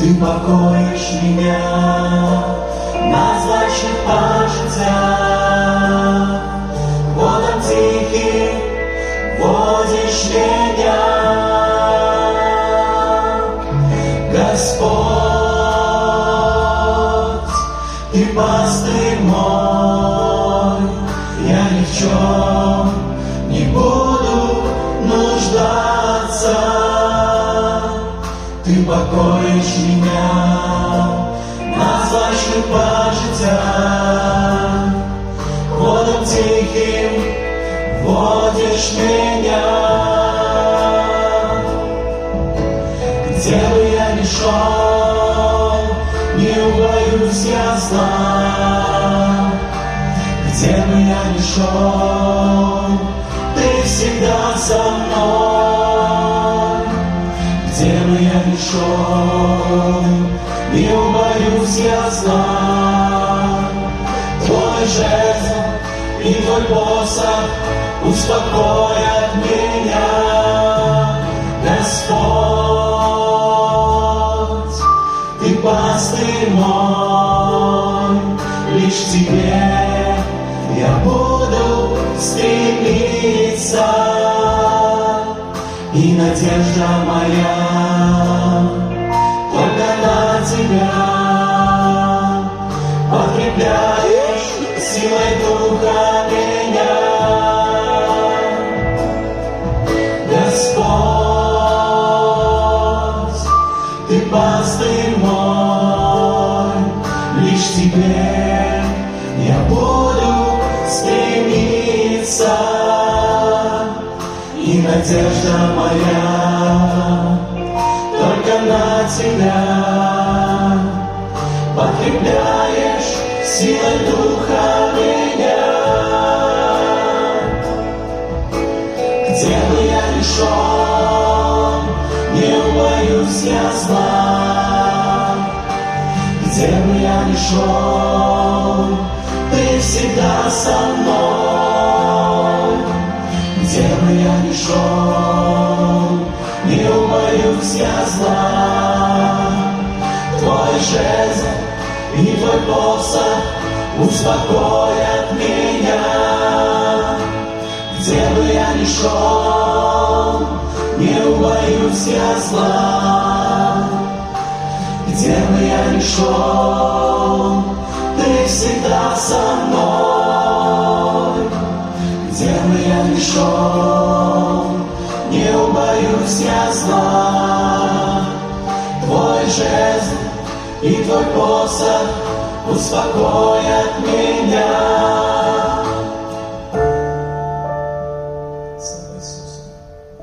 Ты покоишь меня на злачных пажитях, водам тихим водишь меня, Господь, Ты пастырь мой, я ни в чем не буду нуждаться. Ты покоишь меня на злачных пажитях, водам тихим водишь меня. Где бы я ни шел, не убоюсь я зла. Где бы я ни шел, Ты всегда со мной. Где бы я ни шел, не убоюсь я зла. Твой жезл и Твой посох успокоят меня, Господь. Ты пастырь мой, лишь к Тебе я буду стремиться. И надежда моя только на Тебя. Подкрепляешь силой Духа меня, Господь. Ты пастырь мой, лишь к Тебе я буду стремиться. И надежда моя только на Тебя. Подкрепляешь силой Духа меня. Где бы я ни шел, не убоюсь я зла. Где бы я ни шел, Ты всегда со мной. Где бы я ни шел, не убоюсь я зла. Твой жезл и Твой посох успокоят меня. Где бы я ни шел, не убоюсь я зла. Где бы я ни шел, Ты всегда со мной. Где бы я ни шел, не убоюсь я зла. Твой жезл и Твой посох успокоят меня.